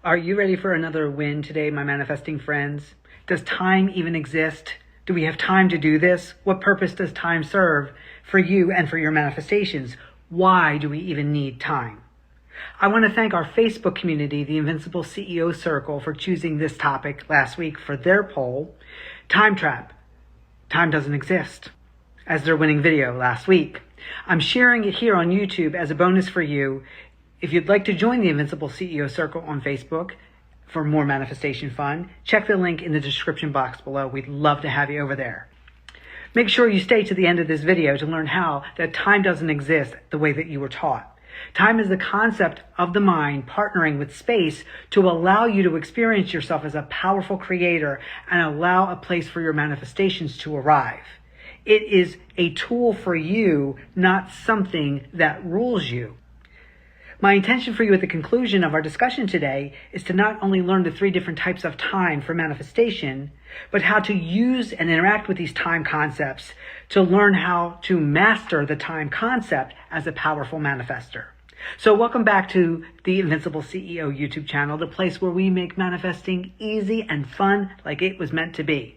Are you ready for another win today, my manifesting friends? Does time even exist? Do we have time to do this? What purpose does time serve for you and for your manifestations? Why do we even need time? I want to thank our Facebook community, the Invincible CEO Circle, for choosing this topic last week for their poll. Time trap. Time doesn't exist, as their winning video last week. I'm sharing it here on YouTube as a bonus for you. If you'd like to join the Invincible CEO Circle on Facebook for more manifestation fun, check the link in the description box below. We'd love to have you over there. Make sure you stay to the end of this video to learn how that time doesn't exist the way that you were taught. Time is the concept of the mind partnering with space to allow you to experience yourself as a powerful creator and allow a place for your manifestations to arrive. It is a tool for you, not something that rules you. My intention for you at the conclusion of our discussion today is to not only learn the 3 different types of time for manifestation, but how to use and interact with these time concepts to learn how to master the time concept as a powerful manifester. So welcome back to the Invincible CEO YouTube channel, the place where we make manifesting easy and fun like it was meant to be.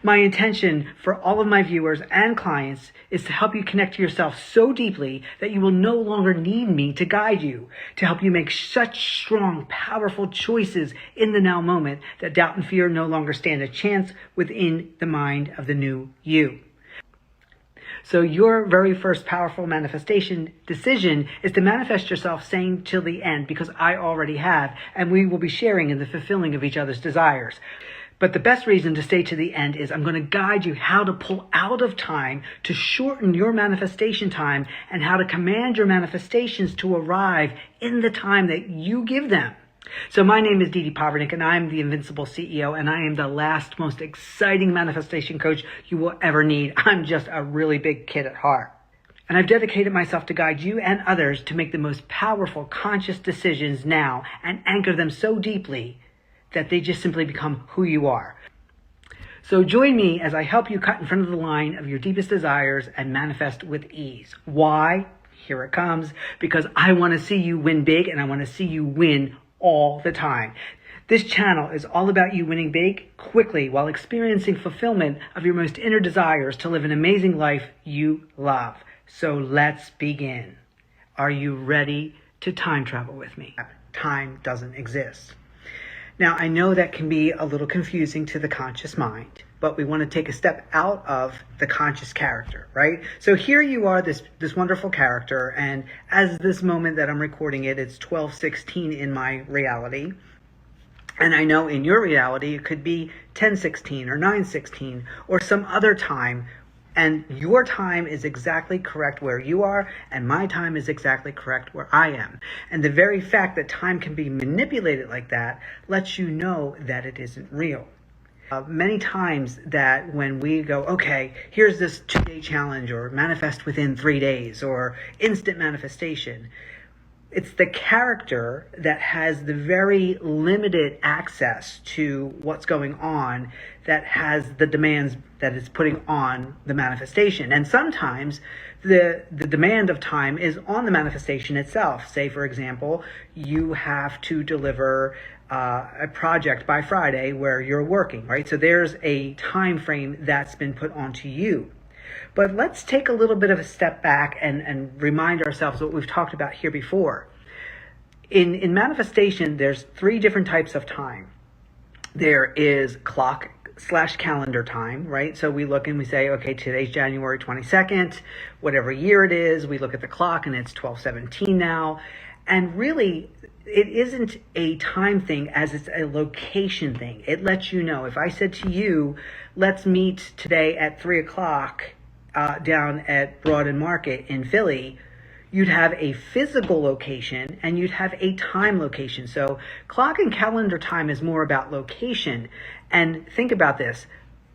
My intention for all of my viewers and clients is to help you connect to yourself so deeply that you will no longer need me to guide you, to help you make such strong, powerful choices in the now moment that doubt and fear no longer stand a chance within the mind of the new you. So your very first powerful manifestation decision is to manifest yourself saying till the end, because I already have, and we will be sharing in the fulfilling of each other's desires. But the best reason to stay to the end is I'm going to guide you how to pull out of time to shorten your manifestation time and how to command your manifestations to arrive in the time that you give them. So my name is Dee Povernick, and I'm the Invincible CEO, and I am the last most exciting manifestation coach you will ever need. I'm just a really big kid at heart. And I've dedicated myself to guide you and others to make the most powerful conscious decisions now and anchor them so deeply that they just simply become who you are. So join me as I help you cut in front of the line of your deepest desires and manifest with ease. Why? Here it comes. Because I want to see you win big, and I want to see you win all the time. This channel is all about you winning big, quickly, while experiencing fulfillment of your most inner desires to live an amazing life you love. So let's begin. Are you ready to time travel with me? Time doesn't exist. Now, I know that can be a little confusing to the conscious mind, but we want to take a step out of the conscious character, right? So here you are, this wonderful character, and as this moment that I'm recording it, it's 12:16 in my reality. And I know in your reality, it could be 10:16 or 9:16 or some other time. And your time is exactly correct where you are, and my time is exactly correct where I am. And the very fact that time can be manipulated like that lets you know that it isn't real. Many times that when we go, okay, here's this 2-day challenge, or manifest within 3 days, or instant manifestation, it's the character that has the very limited access to what's going on that has the demands that it's putting on the manifestation. And sometimes the demand of time is on the manifestation itself. Say, for example, you have to deliver a project by Friday where you're working, right? So there's a time frame that's been put onto you. But let's take a little bit of a step back and remind ourselves what we've talked about here before. In manifestation, there's 3 different types of time. There is clock/calendar time, right? So we look and we say, okay, today's January 22nd, whatever year it is, we look at the clock and it's 12:17 now. And really, it isn't a time thing as it's a location thing. It lets you know, if I said to you, let's meet today at 3 o'clock down at Broad and Market in Philly, you'd have a physical location and you'd have a time location. So clock and calendar time is more about location. And think about this.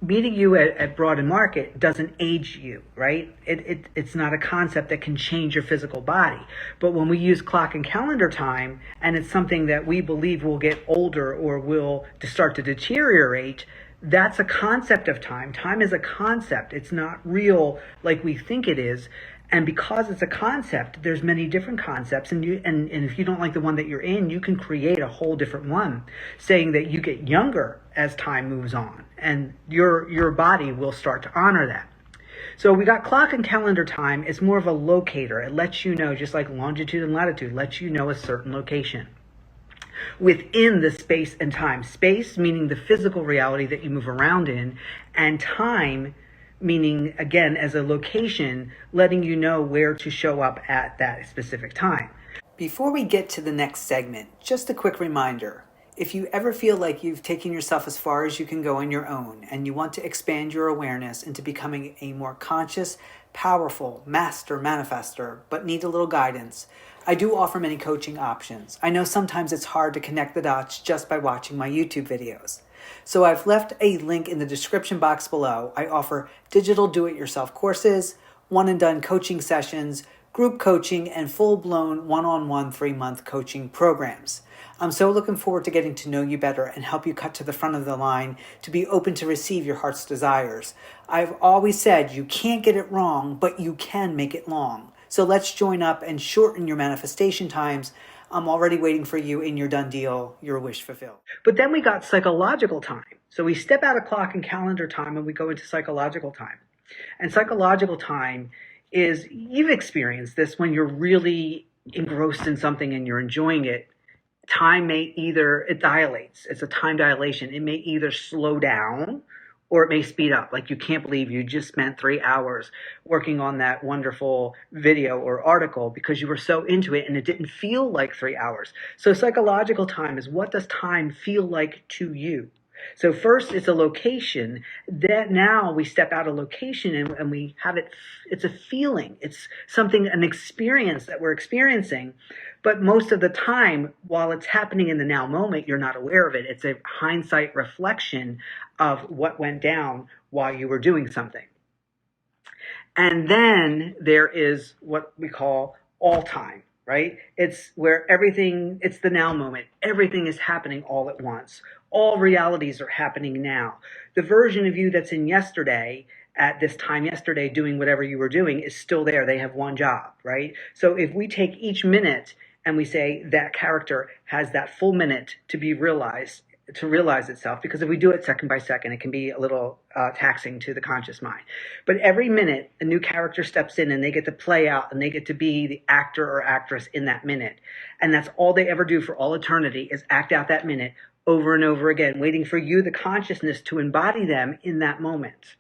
Meeting you at Broad and Market doesn't age you, right? It's not a concept that can change your physical body. But when we use clock and calendar time, and it's something that we believe will get older or will start to deteriorate, that's a concept of time. Time is a concept. It's not real like we think it is. And because it's a concept, there's many different concepts, and if you don't like the one that you're in, you can create a whole different one, saying that you get younger as time moves on, and your body will start to honor that. So we got clock and calendar time. It's more of a locator. It lets you know, just like longitude and latitude, lets you know a certain location within the space and time. Space meaning the physical reality that you move around in, and time meaning, again, as a location, letting you know where to show up at that specific time. Before we get to the next segment, just a quick reminder. If you ever feel like you've taken yourself as far as you can go on your own, and you want to expand your awareness into becoming a more conscious, powerful master manifester, but need a little guidance, I do offer many coaching options. I know sometimes it's hard to connect the dots just by watching my YouTube videos. So I've left a link in the description box below. I offer digital do-it-yourself courses, one-and-done coaching sessions, group coaching, and full-blown one-on-one 3-month coaching programs. I'm so looking forward to getting to know you better and help you cut to the front of the line to be open to receive your heart's desires. I've always said you can't get it wrong, but you can make it long. So let's join up and shorten your manifestation times. I'm already waiting for you in your done deal, your wish fulfilled. But then we got psychological time. So we step out of clock and calendar time and we go into psychological time. And psychological time is, you've experienced this when you're really engrossed in something and you're enjoying it. Time may either, it dilates. It's a time dilation. It may either slow down or it may speed up. Like, you can't believe you just spent 3 hours working on that wonderful video or article because you were so into it and it didn't feel like 3 hours. So psychological time is, what does time feel like to you? So first it's a location. That now we step out of location and we have it. It's a feeling. It's something, an experience that we're experiencing. But most of the time, while it's happening in the now moment, you're not aware of it. It's a hindsight reflection of what went down while you were doing something. And then there is what we call all time, right? It's where everything, it's the now moment. Everything is happening all at once. All realities are happening now. The version of you that's in yesterday, at this time yesterday, doing whatever you were doing, is still there. They have one job, right? So if we take each minute and we say that character has that full minute to be realized, to realize itself, because if we do it second by second, it can be a little taxing to the conscious mind. But every minute, a new character steps in and they get to play out and they get to be the actor or actress in that minute. And that's all they ever do for all eternity, is act out that minute over and over again, waiting for you, the consciousness, to embody them in that moment.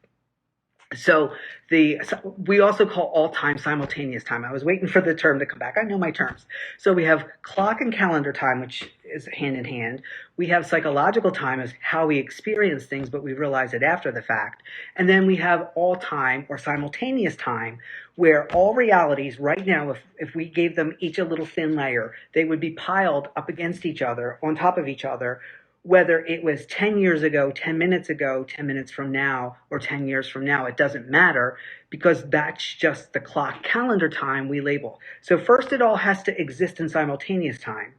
So we also call all time simultaneous time. I was waiting for the term to come back. I know my terms. So we have clock and calendar time, which is hand in hand. We have psychological time as how we experience things, but we realize it after the fact. And then we have all time or simultaneous time, where all realities right now, if we gave them each a little thin layer, they would be piled up against each other, on top of each other, whether it was 10 years ago, 10 minutes ago, 10 minutes from now, or 10 years from now. It doesn't matter, because that's just the clock calendar time we label. So first it all has to exist in simultaneous time.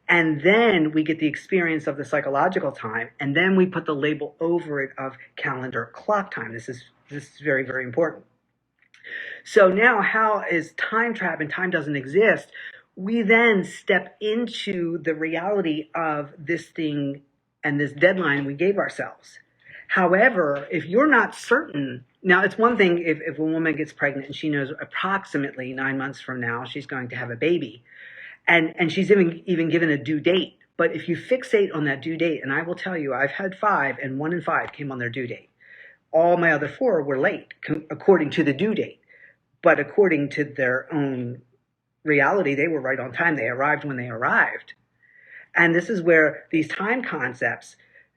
And then we get the experience of the psychological time. And then we put the label over it of calendar clock time. This is very, very important. So now, how is time trapped and time doesn't exist? We then step into the reality of this thing and this deadline we gave ourselves. However, if you're not certain, now it's one thing if a woman gets pregnant and she knows approximately 9 months from now she's going to have a baby, and she's even given a due date. But if you fixate on that due date, and I will tell you, I've had 5, and 1 in 5 came on their due date. All my other 4 were late, according to the due date. But according to their own reality, they were right on time. They arrived when they arrived. And this is where these time concepts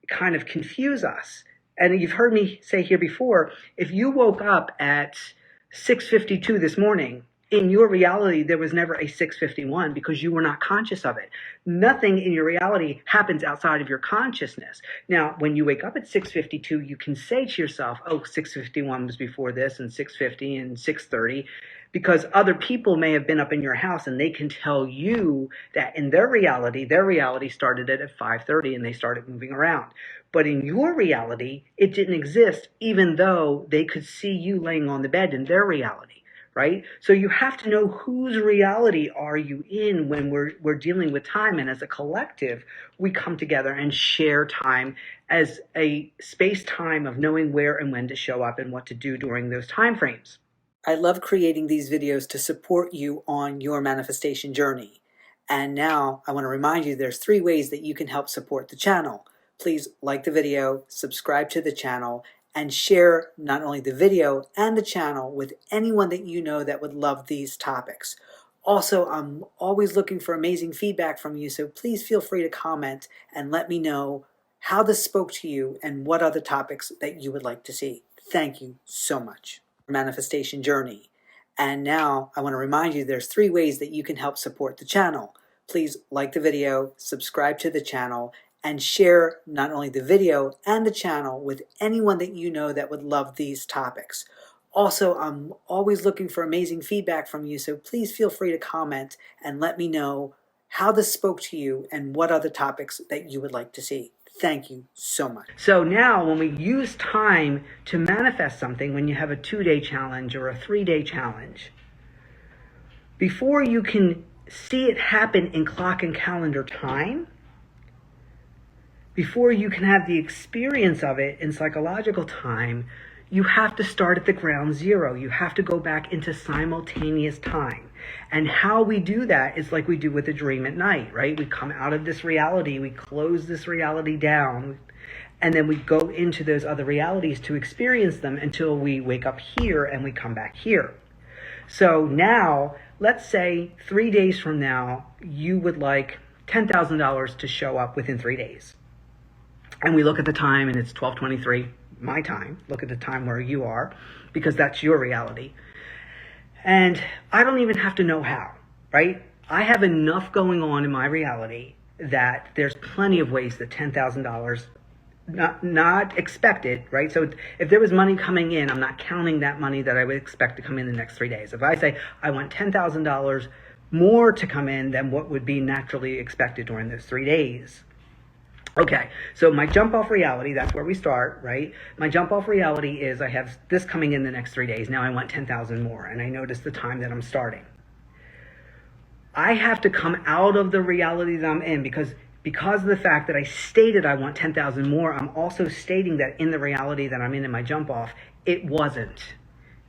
kind of confuse us. And you've heard me say here before, if you woke up at 6:52 this morning, in your reality, there was never a 6:51, because you were not conscious of it. Nothing in your reality happens outside of your consciousness. Now, when you wake up at 6:52, you can say to yourself, oh, 6:51 was before this, and 6:50 and 6:30, because other people may have been up in your house and they can tell you that in their reality started at 5:30 and they started moving around. But in your reality, it didn't exist, even though they could see you laying on the bed in their reality. right? So you have to know whose reality are you in when we're dealing with time. And as a collective, we come together and share time as a space-time of knowing where and when to show up and what to do during those time frames. I love creating these videos to support you on your manifestation journey. And now I want to remind you there's 3 ways that you can help support the channel. Please like the video, subscribe to the channel, and share not only the video and the channel with anyone that you know that would love these topics. Also, I'm always looking for amazing feedback from you, so please feel free to comment and let me know how this spoke to you and what other topics that you would like to see. Thank you so much. Manifestation journey. And now I want to remind you there's 3 ways that you can help support the channel. Please like the video, subscribe to the channel, and share not only the video and the channel with anyone that you know that would love these topics. Also, I'm always looking for amazing feedback from you, so please feel free to comment and let me know how this spoke to you and what other topics that you would like to see. Thank you so much. So now when we use time to manifest something, when you have a 2-day challenge or a 3-day challenge, before you can see it happen in clock and calendar time, before you can have the experience of it in psychological time, you have to start at the ground zero. You have to go back into simultaneous time. And how we do that is like we do with a dream at night, right? We come out of this reality, we close this reality down, and then we go into those other realities to experience them until we wake up here and we come back here. So now, let's say 3 days from now, you would like $10,000 to show up within 3 days. And we look at the time and it's 12:23, my time. Look at the time where you are, because that's your reality. And I don't even have to know how, right? I have enough going on in my reality that there's plenty of ways that $10,000 not expected, right? So if there was money coming in, I'm not counting that money that I would expect to come in the next 3 days. If I say I want $10,000 more to come in than what would be naturally expected during those 3 days. Okay, so my jump off reality, that's where we start, right? My jump off reality is I have this coming in the next 3 days. Now I want 10,000 more, and I notice the time that I'm starting. I have to come out of the reality that I'm in because of the fact that I stated I want 10,000 more, I'm also stating that in the reality that I'm in my jump off, it wasn't.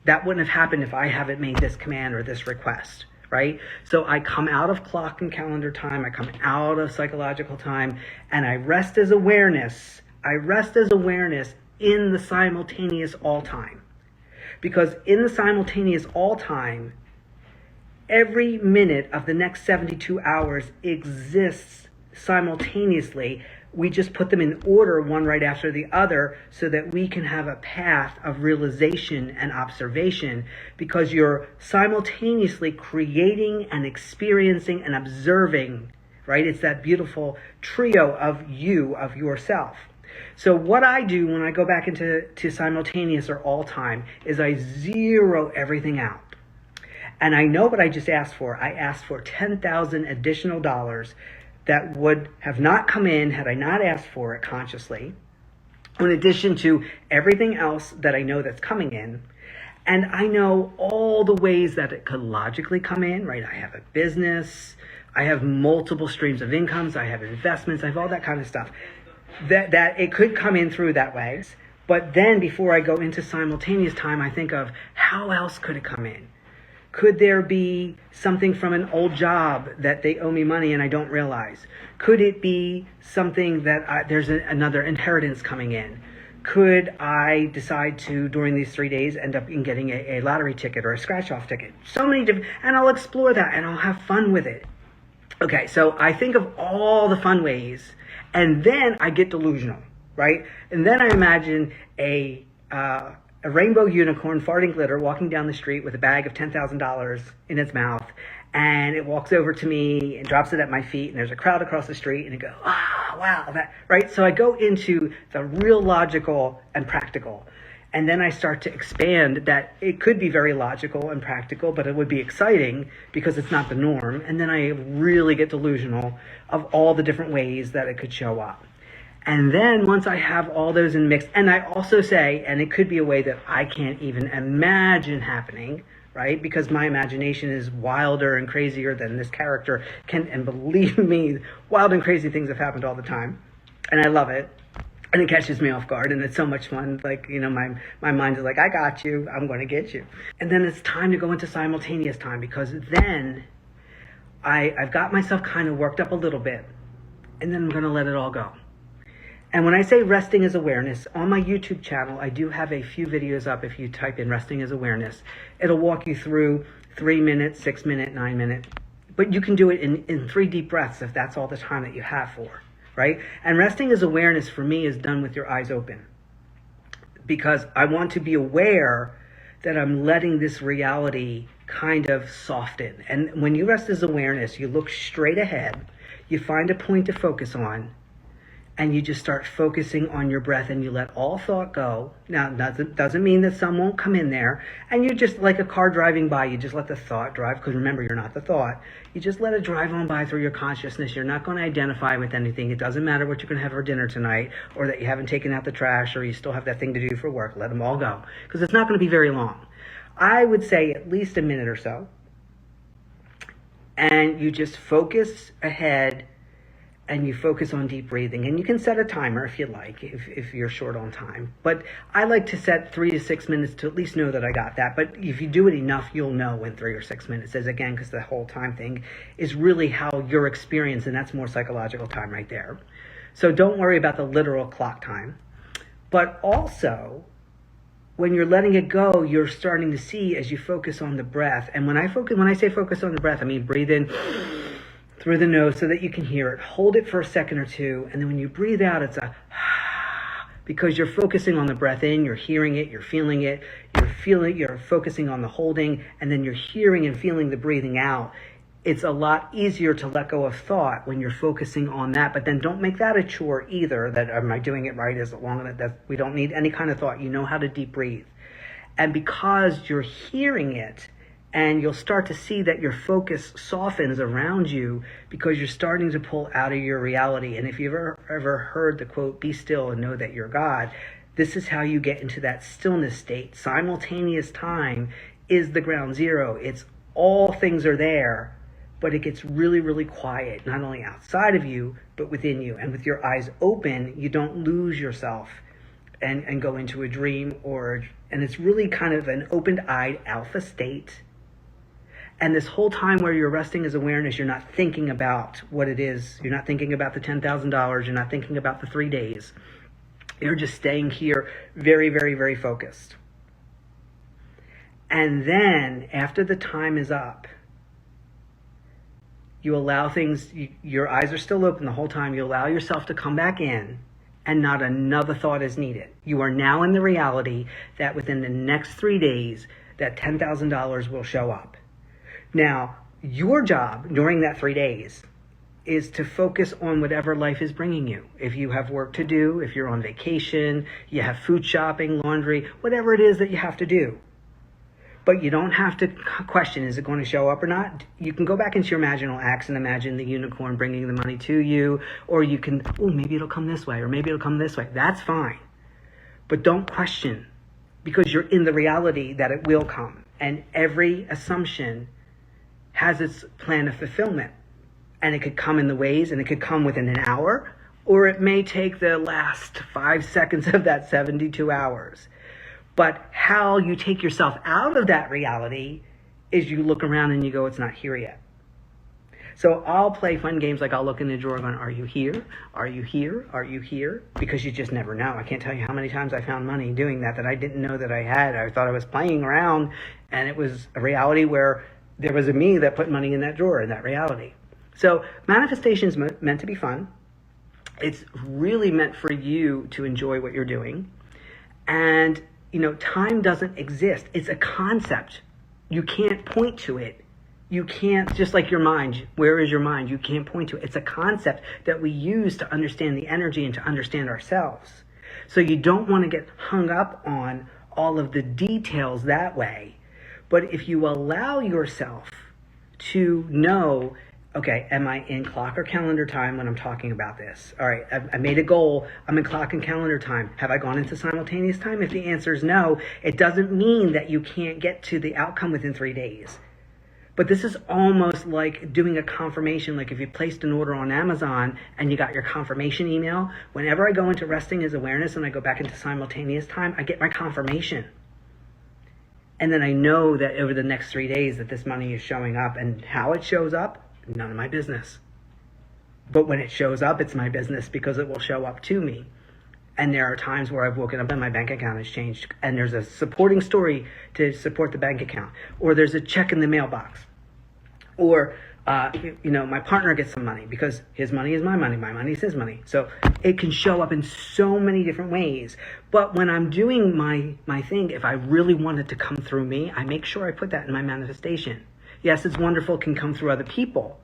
That wouldn't have happened if I haven't made this command or this request. Right? So I come out of clock and calendar time, I come out of psychological time, and I rest as awareness. I rest as awareness in the simultaneous all time. Because in the simultaneous all time, every minute of the next 72 hours exists simultaneously. We just put them in order, one right after the other, so that we can have a path of realization and observation, because you're simultaneously creating and experiencing and observing, right? It's that beautiful trio of you, of yourself. So what I do when I go back into simultaneous or all time is I zero everything out. And I know what I just asked for. I asked for $10,000 additional dollars that would have not come in had I not asked for it consciously, in addition to everything else that I know that's coming in. And I know all the ways that it could logically come in, right? I have a business, I have multiple streams of incomes, I have investments, I have all that kind of stuff. That it could come in through that way. But then before I go into simultaneous time, I think of how else could it come in? Could there be something from an old job that they owe me money and I don't realize? Could it be something that there's another inheritance coming in? Could I decide to, during these 3 days, end up in getting a lottery ticket or a scratch-off ticket? So many different, and I'll explore that and I'll have fun with it. Okay, so I think of all the fun ways, and then I get delusional, right? And then I imagine a rainbow unicorn farting glitter walking down the street with a bag of $10,000 in its mouth, and it walks over to me and drops it at my feet, and there's a crowd across the street, and I go, wow, that, right? So I go into the real logical and practical, and then I start to expand that it could be very logical and practical, but it would be exciting because it's not the norm, and then I really get delusional of all the different ways that it could show up. And then once I have all those in mix, and I also say, and it could be a way that I can't even imagine happening, right? Because my imagination is wilder and crazier than this character can. And believe me, wild and crazy things have happened all the time. And I love it. And it catches me off guard, and it's so much fun. Like, my mind is like, I got you, I'm going to get you. And then it's time to go into simultaneous time, because then I've got myself kind of worked up a little bit, and then I'm going to let it all go. And when I say resting as awareness, on my YouTube channel, I do have a few videos up. If you type in resting as awareness, it'll walk you through 3 minutes, 6 minute, 9 minute. But you can do it in 3 deep breaths if that's all the time that you have for. Right? And resting as awareness for me is done with your eyes open, because I want to be aware that I'm letting this reality kind of soften. And when you rest as awareness, you look straight ahead, you find a point to focus on, and you just start focusing on your breath, and you let all thought go. Now, doesn't mean that some won't come in there, and you just, like a car driving by, you just let the thought drive, because remember, you're not the thought. You just let it drive on by through your consciousness. You're not going to identify with anything. It doesn't matter what you're going to have for dinner tonight, or that you haven't taken out the trash, or you still have that thing to do for work. Let them all go, because it's not going to be very long. I would say at least a minute or so, and you just focus ahead, and you focus on deep breathing. And you can set a timer if you like, if you're short on time. But I like to set 3 to 6 minutes to at least know that I got that. But if you do it enough, you'll know when 3 or 6 minutes is, again, because the whole time thing is really how your experience, and that's more psychological time right there. So don't worry about the literal clock time. But also, when you're letting it go, you're starting to see as you focus on the breath. And when I say focus on the breath, I mean breathe in through the nose so that you can hear it. Hold it for a second or two, and then when you breathe out, it's a because you're focusing on the breath in, you're hearing it, you're feeling it, you're focusing on the holding, and then you're hearing and feeling the breathing out. It's a lot easier to let go of thought when you're focusing on that, but then don't make that a chore either, that am I doing it right, is it long enough, that we don't need any kind of thought. You know how to deep breathe. And because you're hearing it, and you'll start to see that your focus softens around you, because you're starting to pull out of your reality. And if you've ever heard the quote, be still and know that you're God, this is how you get into that stillness state. Simultaneous time is the ground zero. It's all things are there, but it gets really, really quiet, not only outside of you, but within you. And with your eyes open, you don't lose yourself and go into a dream, and it's really kind of an open-eyed alpha state. And this whole time where you're resting as awareness, you're not thinking about what it is. You're not thinking about the $10,000. You're not thinking about the 3 days. You're just staying here very, very, very focused. And then after the time is up, you allow things, your eyes are still open the whole time. You allow yourself to come back in, and not another thought is needed. You are now in the reality that within the next 3 days, that $10,000 will show up. Now, your job during that 3 days is to focus on whatever life is bringing you. If you have work to do, if you're on vacation, you have food shopping, laundry, whatever it is that you have to do. But you don't have to question, is it going to show up or not? You can go back into your imaginal acts and imagine the unicorn bringing the money to you, or you can, maybe it'll come this way, or maybe it'll come this way. That's fine. But don't question, because you're in the reality that it will come. And every assumption has its plan of fulfillment. And it could come in the ways, and it could come within an hour, or it may take the last 5 seconds of that 72 hours. But how you take yourself out of that reality is you look around and you go, it's not here yet. So I'll play fun games like I'll look in the drawer going, are you here? Are you here? Are you here? Because you just never know. I can't tell you how many times I found money doing that I didn't know that I had. I thought I was playing around, and it was a reality where there was a me that put money in that drawer, in that reality. So manifestation is meant to be fun. It's really meant for you to enjoy what you're doing. And, time doesn't exist. It's a concept. You can't point to it. You can't, just like your mind. Where is your mind? You can't point to it. It's a concept that we use to understand the energy and to understand ourselves. So you don't want to get hung up on all of the details that way. But if you allow yourself to know Okay, am I in clock or calendar time when I'm talking about this? All right, I made a goal. I'm in clock and calendar time. Have I gone into simultaneous time? If the answer is no, it doesn't mean that you can't get to the outcome within 3 days. But this is almost like doing a confirmation. Like if you placed an order on Amazon and you got your confirmation email, whenever I go into resting as awareness and I go back into simultaneous time, I get my confirmation. And then I know that over the next 3 days that this money is showing up, and how it shows up, none of my business. But when it shows up, it's my business because it will show up to me. And there are times where I've woken up and my bank account has changed, and there's a supporting story to support the bank account, or there's a check in the mailbox, or my partner gets some money because his money is my money is his money. So it can show up in so many different ways. But when I'm doing my thing, if I really want it to come through me, I make sure I put that in my manifestation. Yes, it's wonderful, it can come through other people.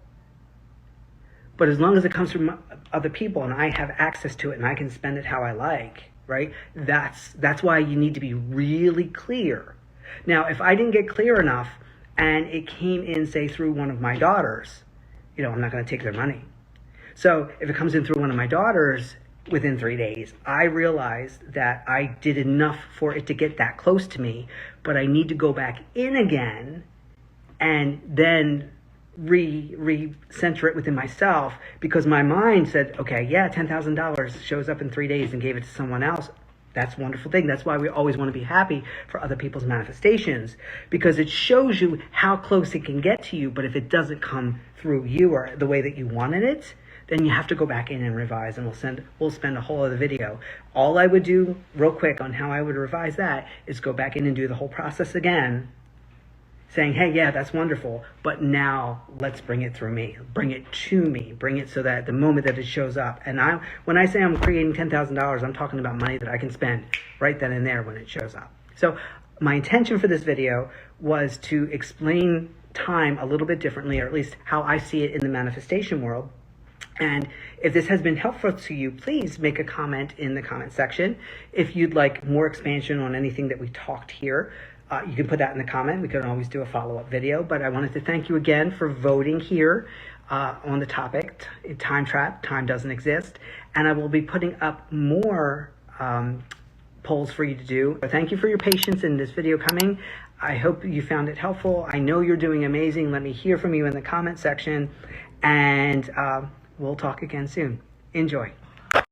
But as long as it comes from other people and I have access to it and I can spend it how I like, right? That's why you need to be really clear. Now, if I didn't get clear enough and it came in, say, through one of my daughters, I'm not going to take their money. So if it comes in through one of my daughters within 3 days, I realized that I did enough for it to get that close to me, but I need to go back in again and then recenter it within myself, because my mind said, okay, yeah, $10,000 shows up in 3 days and gave it to someone else. That's a wonderful thing. That's why we always want to be happy for other people's manifestations, because it shows you how close it can get to you. But if it doesn't come through you or the way that you wanted it, then you have to go back in and revise, and we'll spend a whole other video. All I would do real quick on how I would revise that is go back in and do the whole process again, saying, hey, yeah, that's wonderful, but now let's bring it through me. Bring it to me. Bring it so that the moment that it shows up, and when I say I'm creating $10,000, I'm talking about money that I can spend right then and there when it shows up. So my intention for this video was to explain time a little bit differently, or at least how I see it in the manifestation world. And if this has been helpful to you, please make a comment in the comment section. If you'd like more expansion on anything that we talked here, you can put that in the comment. We can always do a follow-up video. But I wanted to thank you again for voting here on the topic, time trap, time doesn't exist. And I will be putting up more polls for you to do. But thank you for your patience in this video coming. I hope you found it helpful. I know you're doing amazing. Let me hear from you in the comment section. And we'll talk again soon. Enjoy.